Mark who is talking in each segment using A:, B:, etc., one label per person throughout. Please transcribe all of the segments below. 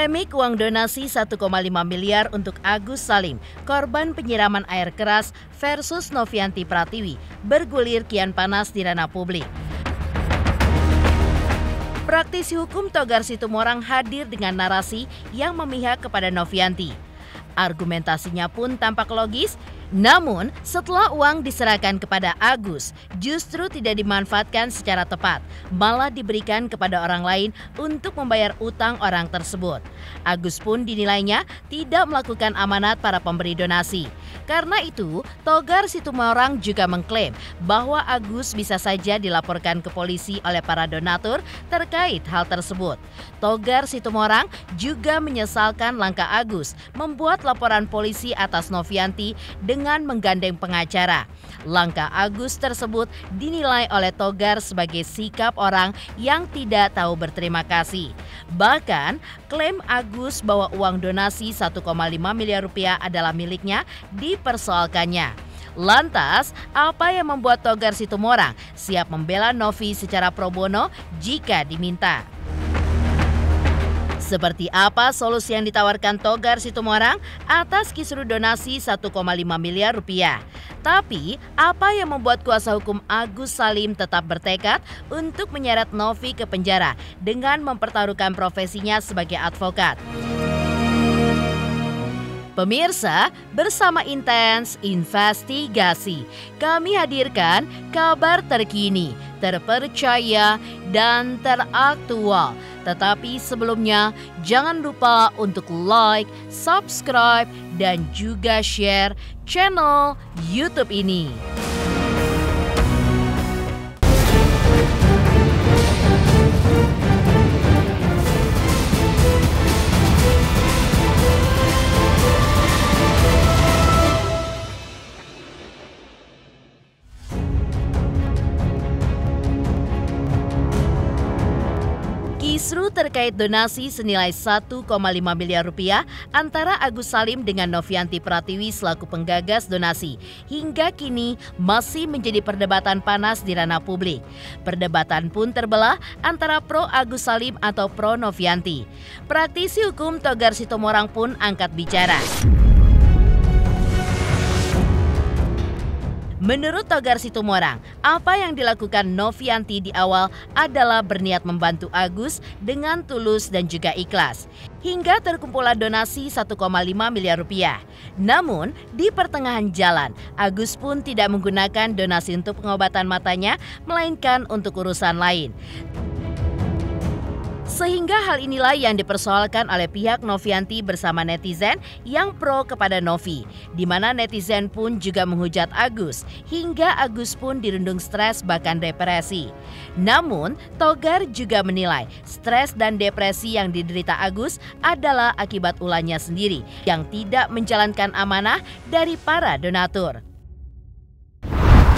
A: Polemik uang donasi 1,5 miliar untuk Agus Salim, korban penyiraman air keras versus Novianti Pratiwi, bergulir kian panas di ranah publik. Praktisi hukum Togar Situmorang hadir dengan narasi yang memihak kepada Novianti. Argumentasinya pun tampak logis, namun setelah uang diserahkan kepada Agus, justru tidak dimanfaatkan secara tepat, malah diberikan kepada orang lain untuk membayar utang orang tersebut. Agus pun dinilainya tidak melakukan amanat para pemberi donasi. Karena itu, Togar Situmorang juga mengklaim bahwa Agus bisa saja dilaporkan ke polisi oleh para donatur terkait hal tersebut. Togar Situmorang juga menyesalkan langkah Agus membuat laporan polisi atas Novianti dengan menggandeng pengacara. Langkah Agus tersebut dinilai oleh Togar sebagai sikap orang yang tidak tahu berterima kasih. Bahkan, klaim Agus bahwa uang donasi 1,5 miliar rupiah adalah miliknya dipersoalkannya. Lantas, apa yang membuat Togar Situmorang siap membela Novi secara pro bono jika diminta? Seperti apa solusi yang ditawarkan Togar Situmorang atas kisru donasi 1,5 miliar rupiah? Tapi, apa yang membuat kuasa hukum Agus Salim tetap bertekad untuk menyeret Novi ke penjara dengan mempertaruhkan profesinya sebagai advokat? Pemirsa, bersama Intens Investigasi, kami hadirkan kabar terkini, terpercaya, dan teraktual. Tetapi sebelumnya, jangan lupa untuk like, subscribe, dan juga share channel YouTube ini. Kisru terkait donasi senilai 1,5 miliar rupiah antara Agus Salim dengan Novianti Pratiwi selaku penggagas donasi hingga kini masih menjadi perdebatan panas di ranah publik. Perdebatan pun terbelah antara pro Agus Salim atau pro Novianti. Praktisi hukum Togar Situmorang pun angkat bicara. Menurut Togar Situmorang, apa yang dilakukan Novianti di awal adalah berniat membantu Agus dengan tulus dan juga ikhlas. Hingga terkumpullah donasi 1,5 miliar rupiah. Namun, di pertengahan jalan, Agus pun tidak menggunakan donasi untuk pengobatan matanya, melainkan untuk urusan lain. Sehingga hal inilah yang dipersoalkan oleh pihak Novianti bersama netizen yang pro kepada Novi, di mana netizen pun juga menghujat Agus, hingga Agus pun dirundung stres bahkan depresi. Namun, Togar juga menilai stres dan depresi yang diderita Agus adalah akibat ulahnya sendiri yang tidak menjalankan amanah dari para donatur.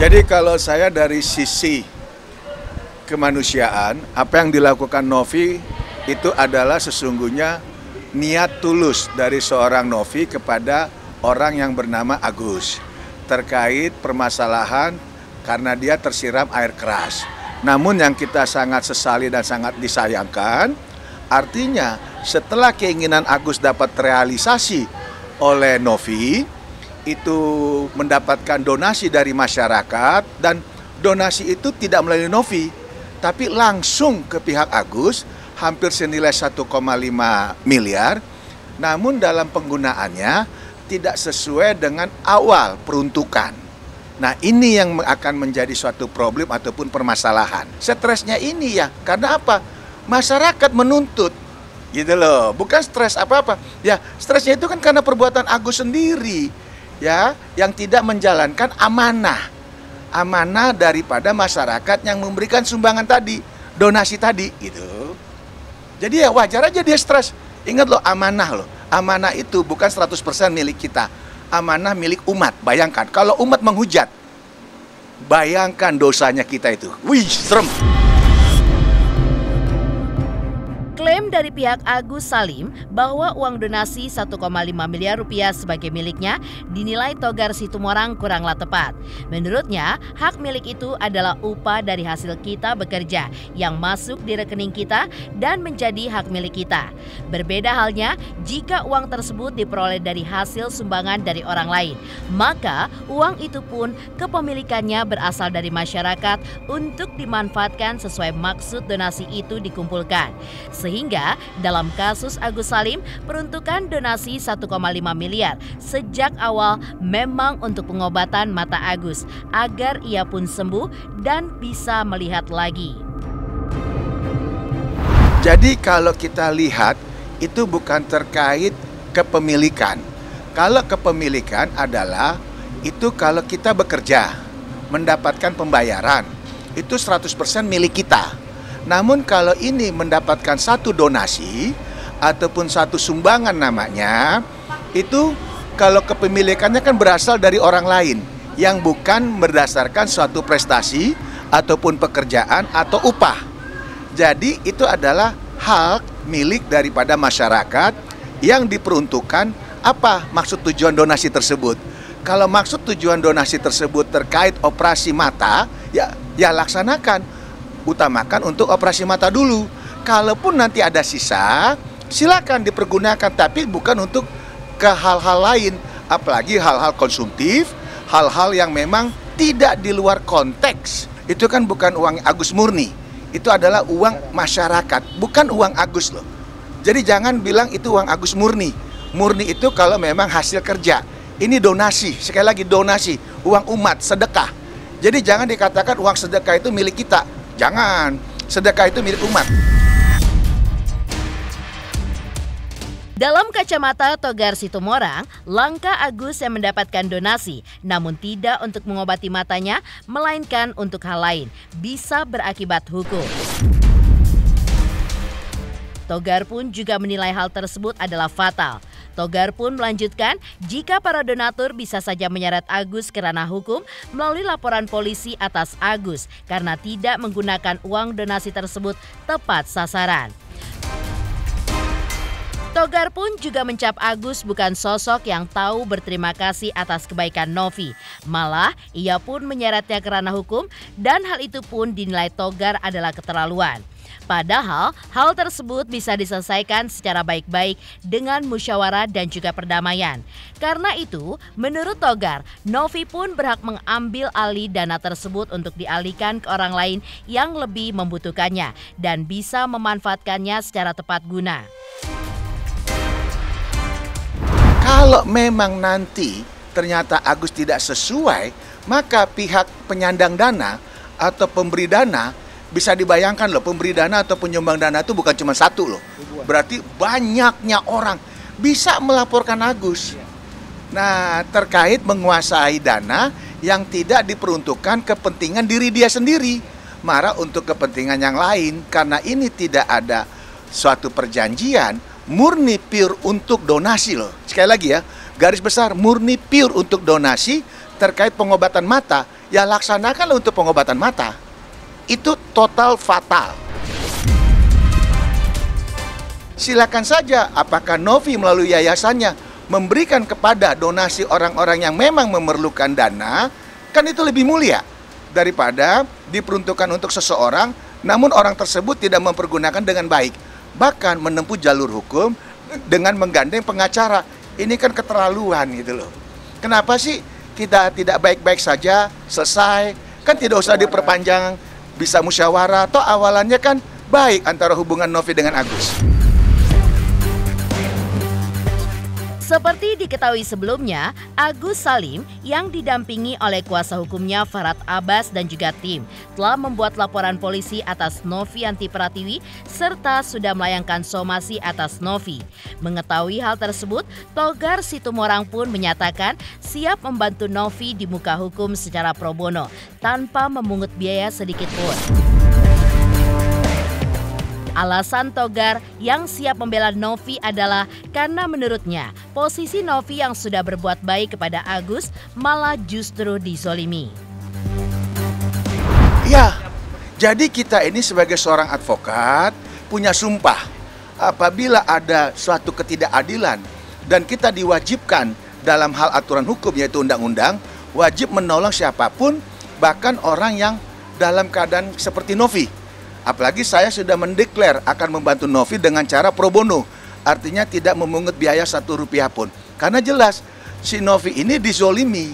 B: Jadi kalau saya dari sisi kemanusiaan, apa yang dilakukan Novi itu adalah sesungguhnya niat tulus dari seorang Novi kepada orang yang bernama Agus terkait permasalahan karena dia tersiram air keras. Namun yang kita sangat sesali dan sangat disayangkan, artinya setelah keinginan Agus dapat realisasi oleh Novi, itu mendapatkan donasi dari masyarakat dan donasi itu tidak melalui Novi, tapi langsung ke pihak Agus, hampir senilai 1,5 miliar, namun dalam penggunaannya tidak sesuai dengan awal peruntukan. Nah, ini yang akan menjadi suatu problem ataupun permasalahan. Stresnya ini ya, karena apa? Masyarakat menuntut, gitu loh, bukan stres apa-apa. Ya, stresnya itu kan karena perbuatan Agus sendiri, ya, yang tidak menjalankan amanah daripada masyarakat yang memberikan sumbangan tadi, donasi tadi gitu. Jadi ya wajar aja dia stres. Ingat loh, amanah itu bukan 100% milik kita. Amanah milik umat. Bayangkan kalau umat menghujat, bayangkan dosanya kita itu. Wih, serem.
A: Klaim dari pihak Agus Salim bahwa uang donasi 1,5 miliar rupiah sebagai miliknya dinilai Togar Situmorang kuranglah tepat. Menurutnya, hak milik itu adalah upah dari hasil kita bekerja yang masuk di rekening kita dan menjadi hak milik kita. Berbeda halnya jika uang tersebut diperoleh dari hasil sumbangan dari orang lain, maka uang itu pun kepemilikannya berasal dari masyarakat untuk dimanfaatkan sesuai maksud donasi itu dikumpulkan. Sehingga dalam kasus Agus Salim, peruntukan donasi 1,5 miliar sejak awal memang untuk pengobatan mata Agus agar ia pun sembuh dan bisa melihat lagi.
B: Jadi kalau kita lihat itu bukan terkait kepemilikan. Kalau kepemilikan adalah itu kalau kita bekerja mendapatkan pembayaran itu 100% milik kita. Namun kalau ini mendapatkan satu donasi ataupun satu sumbangan namanya, itu kalau kepemilikannya kan berasal dari orang lain yang bukan berdasarkan suatu prestasi ataupun pekerjaan atau upah. Jadi itu adalah hak milik daripada masyarakat yang diperuntukkan. Apa maksud tujuan donasi tersebut? Kalau maksud tujuan donasi tersebut terkait operasi mata, ya laksanakan. Utamakan untuk operasi mata dulu. Kalaupun nanti ada sisa, silakan dipergunakan, tapi bukan untuk ke hal-hal lain, apalagi hal-hal konsumtif, hal-hal yang memang tidak di luar konteks. Itu kan bukan uang Agus murni, itu adalah uang masyarakat, bukan uang Agus loh. Jadi jangan bilang itu uang Agus murni. Murni itu kalau memang hasil kerja. Ini donasi, sekali lagi donasi, uang umat, sedekah. Jadi jangan dikatakan uang sedekah itu milik kita. Jangan, sedekah itu milik umat.
A: Dalam kacamata Togar Situmorang, langkah Agus yang mendapatkan donasi, namun tidak untuk mengobati matanya, melainkan untuk hal lain, bisa berakibat hukum. Togar pun juga menilai hal tersebut adalah fatal. Togar pun melanjutkan, jika para donatur bisa saja menyeret Agus ke ranah hukum melalui laporan polisi atas Agus karena tidak menggunakan uang donasi tersebut tepat sasaran. Togar pun juga mencap Agus bukan sosok yang tahu berterima kasih atas kebaikan Novi. Malah, ia pun menyeretnya ke ranah hukum dan hal itu pun dinilai Togar adalah keterlaluan. Padahal, hal tersebut bisa diselesaikan secara baik-baik dengan musyawarah dan juga perdamaian. Karena itu, menurut Togar, Novi pun berhak mengambil alih dana tersebut untuk dialihkan ke orang lain yang lebih membutuhkannya dan bisa memanfaatkannya secara tepat guna.
B: Kalau memang nanti ternyata Agus tidak sesuai, maka pihak penyandang dana atau pemberi dana bisa dibayangkan loh, pemberi dana atau penyumbang dana itu bukan cuma satu loh. Berarti banyaknya orang bisa melaporkan Agus. Nah, terkait menguasai dana yang tidak diperuntukkan kepentingan diri dia sendiri, malah untuk kepentingan yang lain. Karena ini tidak ada suatu perjanjian, murni pure untuk donasi loh. Sekali lagi ya, garis besar murni pure untuk donasi terkait pengobatan mata, ya laksanakan untuk pengobatan mata. Itu total fatal. Silakan saja apakah Novi melalui yayasannya memberikan kepada donasi orang-orang yang memang memerlukan dana, kan itu lebih mulia daripada diperuntukkan untuk seseorang namun orang tersebut tidak mempergunakan dengan baik, bahkan menempuh jalur hukum dengan menggandeng pengacara. Ini kan keterlaluan gitu loh. Kenapa sih kita tidak baik-baik saja, selesai, kan tidak usah diperpanjang, bisa musyawarah, toh awalannya kan baik antara hubungan Novi dengan Agus.
A: Seperti diketahui sebelumnya, Agus Salim yang didampingi oleh kuasa hukumnya Farhad Abbas dan juga tim telah membuat laporan polisi atas Novianti Pratiwi serta sudah melayangkan somasi atas Novi. Mengetahui hal tersebut, Togar Situmorang pun menyatakan siap membantu Novi di muka hukum secara pro bono tanpa memungut biaya sedikit pun. Alasan Togar yang siap membela Novi adalah karena menurutnya posisi Novi yang sudah berbuat baik kepada Agus malah justru dizolimi.
B: Ya, jadi kita ini sebagai seorang advokat punya sumpah apabila ada suatu ketidakadilan dan kita diwajibkan dalam hal aturan hukum yaitu undang-undang, wajib menolong siapapun, bahkan orang yang dalam keadaan seperti Novi. Apalagi saya sudah mendeklar akan membantu Novi dengan cara pro bono, artinya tidak memungut biaya 1 rupiah pun. Karena jelas si Novi ini dizolimi,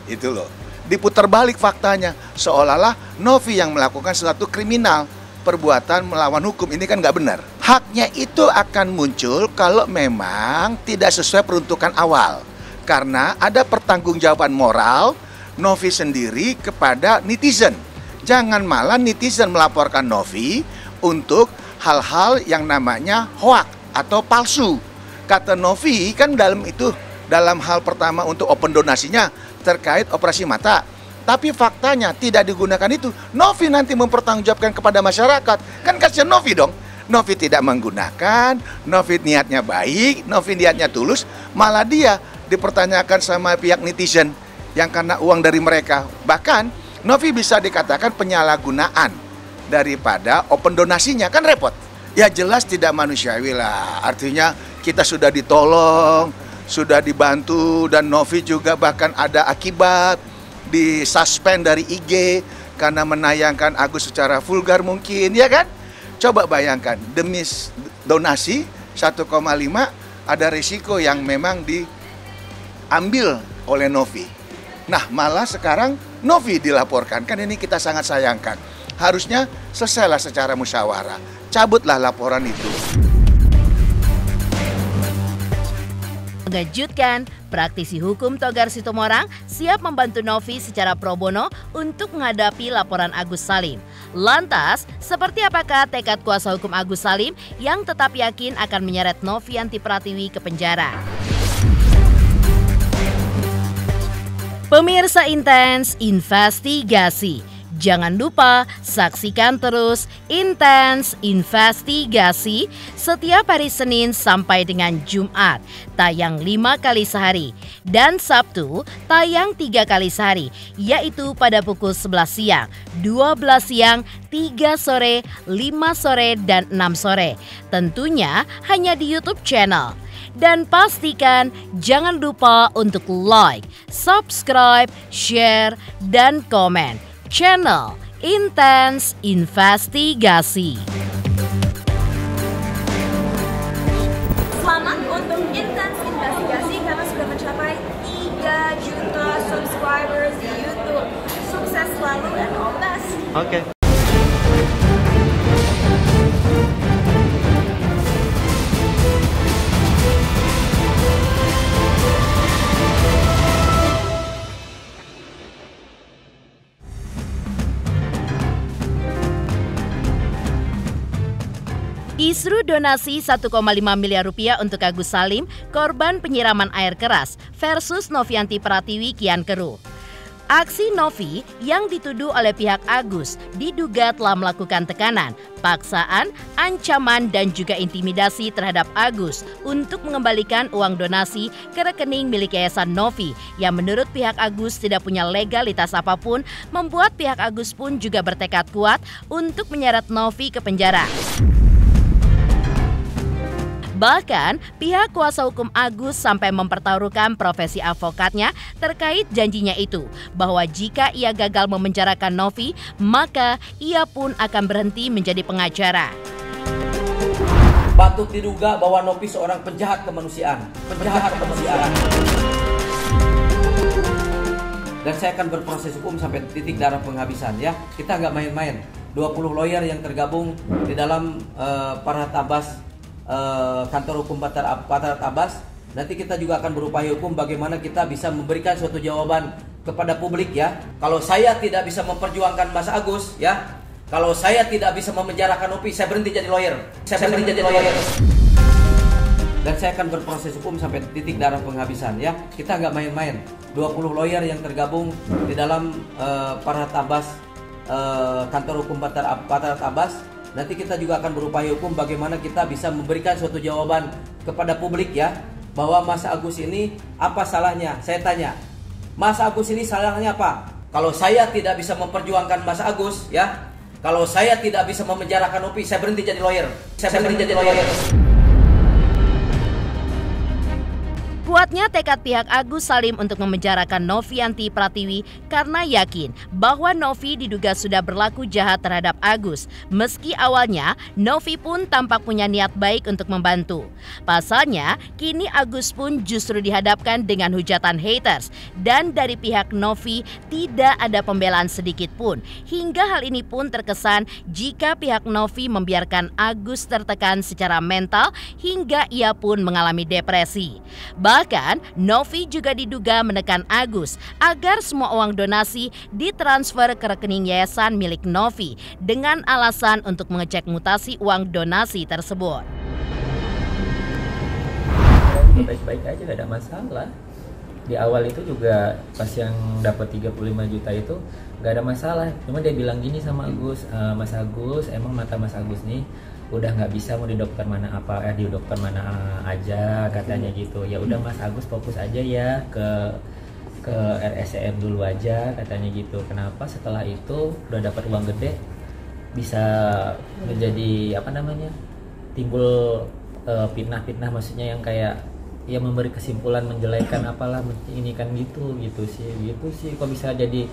B: itu loh. Diputar balik faktanya, seolah-olah Novi yang melakukan sesuatu kriminal, perbuatan melawan hukum, ini kan nggak benar. Haknya itu akan muncul kalau memang tidak sesuai peruntukan awal. Karena ada pertanggungjawaban moral Novi sendiri kepada netizen. Jangan malah netizen melaporkan Novi untuk hal-hal yang namanya hoak atau palsu. Kata Novi kan dalam hal pertama untuk open donasinya terkait operasi mata. Tapi faktanya tidak digunakan itu. Novi nanti mempertanggungjawabkan kepada masyarakat. Kan kasihan Novi dong. Novi tidak menggunakan, Novi niatnya baik, Novi niatnya tulus, malah dia dipertanyakan sama pihak netizen yang karena uang dari mereka. Bahkan Novi bisa dikatakan penyalahgunaan daripada open donasinya, kan repot. Ya jelas tidak manusiawi lah. Artinya kita sudah ditolong, sudah dibantu, dan Novi juga bahkan ada akibat disuspend dari IG karena menayangkan Agus secara vulgar mungkin, ya kan? Coba bayangkan, demi donasi 1,5 ada risiko yang memang diambil oleh Novi. Nah, malah sekarang Novi dilaporkan, kan ini kita sangat sayangkan. Harusnya selesailah secara musyawarah, cabutlah laporan itu.
A: Mengejutkan, praktisi hukum Togar Situmorang siap membantu Novi secara pro bono untuk menghadapi laporan Agus Salim. Lantas, seperti apakah tekad kuasa hukum Agus Salim yang tetap yakin akan menyeret Novianti Pratiwi ke penjara? Pemirsa Intens Investigasi, jangan lupa saksikan terus Intens Investigasi setiap hari Senin sampai dengan Jumat, tayang 5 kali sehari, dan Sabtu tayang 3 kali sehari, yaitu pada pukul 11 siang, 12 siang, 3 sore, 5 sore, dan 6 sore. Tentunya hanya di YouTube channel. Dan pastikan jangan lupa untuk like, subscribe, share, dan komen channel Intens Investigasi.
C: Selamat untuk Intens Investigasi karena sudah mencapai 3 juta subscribers di YouTube. Sukses selalu and all the best.
D: Oke.
A: Kisru donasi 1,5 miliar rupiah untuk Agus Salim, korban penyiraman air keras, versus Novianti Pratiwi kian keruh. Aksi Novi yang dituduh oleh pihak Agus diduga telah melakukan tekanan, paksaan, ancaman, dan juga intimidasi terhadap Agus untuk mengembalikan uang donasi ke rekening milik Yayasan Novi yang menurut pihak Agus tidak punya legalitas apapun, membuat pihak Agus pun juga bertekad kuat untuk menyeret Novi ke penjara. Bahkan, pihak kuasa hukum Agus sampai mempertaruhkan profesi advokatnya terkait janjinya itu, bahwa jika ia gagal memenjarakan Novi, maka ia pun akan berhenti menjadi pengacara.
E: Patut diduga bahwa Novi seorang penjahat kemanusiaan. Dan saya akan berproses hukum sampai titik darah penghabisan, ya. Kita nggak main-main. 20 lawyer yang tergabung di dalam Farhat Abbas, kantor hukum Farhat Abbas. Nanti kita juga akan berupaya hukum bagaimana kita bisa memberikan suatu jawaban kepada publik, ya. Kalau saya tidak bisa memperjuangkan Mas Agus, ya. Kalau saya tidak bisa memenjarakan Novi, saya berhenti jadi lawyer. Dan saya akan berproses hukum sampai titik darah penghabisan, ya. Kita nggak main-main. 20 lawyer yang tergabung di dalam Farhat Abbas, kantor hukum Farhat Abbas. Nanti kita juga akan berupaya hukum bagaimana kita bisa memberikan suatu jawaban kepada publik, ya, bahwa Mas Agus ini apa salahnya? Saya tanya, Mas Agus ini salahnya apa? Kalau saya tidak bisa memperjuangkan Mas Agus, ya, Kalau saya tidak bisa memenjarakan Novi, saya berhenti jadi lawyer. Saya berhenti jadi lawyer.
A: Kuatnya tekad pihak Agus Salim untuk memenjarakan Novianti Pratiwi karena yakin bahwa Novi diduga sudah berlaku jahat terhadap Agus. Meski awalnya Novi pun tampak punya niat baik untuk membantu. Pasalnya, kini Agus pun justru dihadapkan dengan hujatan haters. Dan dari pihak Novi tidak ada pembelaan sedikit pun. Hingga hal ini pun terkesan jika pihak Novi membiarkan Agus tertekan secara mental hingga ia pun mengalami depresi. Bahkan, Novi juga diduga menekan Agus agar semua uang donasi ditransfer ke rekening yayasan milik Novi dengan alasan untuk mengecek mutasi uang donasi tersebut.
D: Baik-baik aja, gak ada masalah. Di awal itu juga pas yang dapat 35 juta itu gak ada masalah. Cuma dia bilang gini sama Agus, Mas Agus, emang mata Mas Agus nih udah nggak bisa mau di dokter mana di dokter mana aja katanya gitu. Ya udah Mas Agus fokus aja ya ke RSCM dulu aja katanya gitu. Kenapa setelah itu udah dapat uang gede bisa menjadi timbul fitnah-fitnah, maksudnya yang kayak ya memberi kesimpulan menjelekkan apalah ini kan gitu sih kok bisa jadi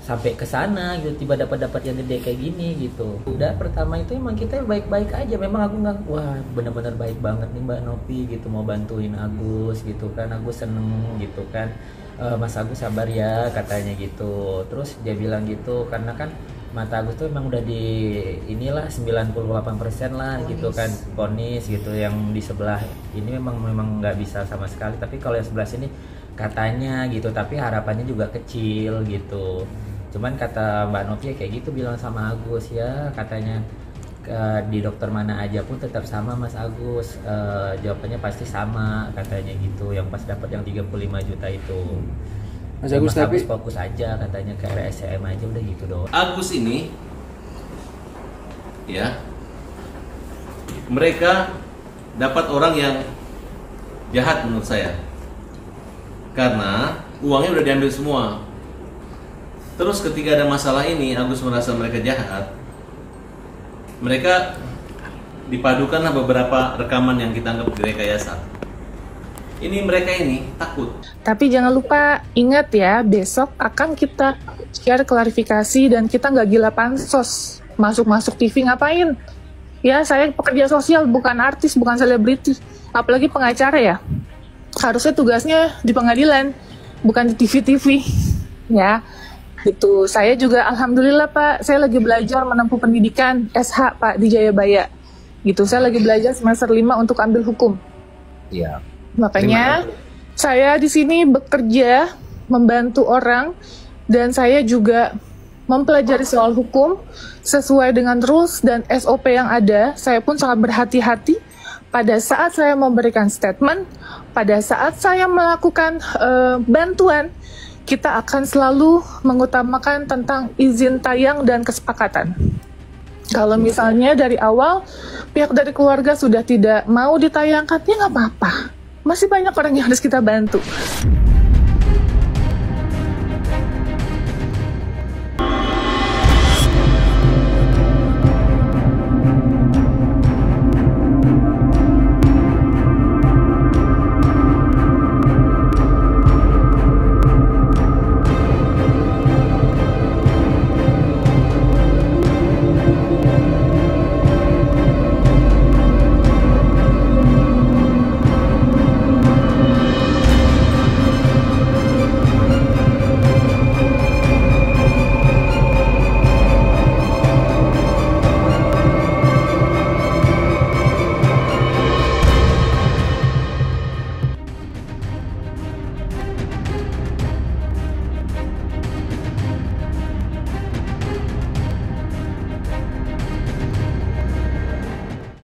D: sampai ke sana gitu, tiba dapat yang gede kayak gini gitu. Udah pertama itu emang kita baik-baik aja, memang aku nggak, wah bener-bener baik banget nih Mbak Novi gitu mau bantuin Agus gitu kan, Agus seneng gitu kan, Mas Agus sabar ya katanya gitu. Terus dia bilang gitu karena kan mata Agus tuh emang udah di inilah 98% lah gitu kan, vonis gitu. Yang di sebelah ini memang nggak bisa sama sekali, tapi kalau yang sebelah sini katanya gitu, tapi harapannya juga kecil gitu. Cuman kata Mbak Novi kayak gitu bilang sama Agus ya, katanya di dokter mana aja pun tetap sama Mas Agus, jawabannya pasti sama katanya gitu. Yang pas dapat yang 35 juta itu
F: Mas Agus, tapi
D: Agus fokus aja katanya ke RSCM aja, udah gitu doang.
G: Agus ini ya, mereka dapat orang yang jahat menurut saya, karena uangnya udah diambil semua. Terus ketika ada masalah ini, Agus merasa mereka jahat. Mereka dipadukanlah beberapa rekaman yang kita anggap direkayasa. Ini mereka ini takut.
H: Tapi jangan lupa ingat ya, besok akan kita share klarifikasi dan kita nggak gila pansos. Masuk-masuk TV ngapain? Ya saya pekerja sosial, bukan artis, bukan selebriti. Apalagi pengacara ya. Harusnya tugasnya di pengadilan, bukan di TV-TV. Ya. Gitu. Saya juga alhamdulillah Pak, saya lagi belajar menempuh pendidikan SH Pak di Jayabaya. Gitu. Saya lagi belajar semester 5 untuk ambil hukum.
F: ya.
H: Makanya saya di sini bekerja membantu orang dan saya juga mempelajari soal hukum sesuai dengan rules dan SOP yang ada. Saya pun sangat berhati-hati pada saat saya memberikan statement, pada saat saya melakukan bantuan. Kita akan selalu mengutamakan tentang izin tayang dan kesepakatan. Kalau misalnya dari awal pihak dari keluarga sudah tidak mau ditayangkan, ya nggak apa-apa. Masih banyak orang yang harus kita bantu.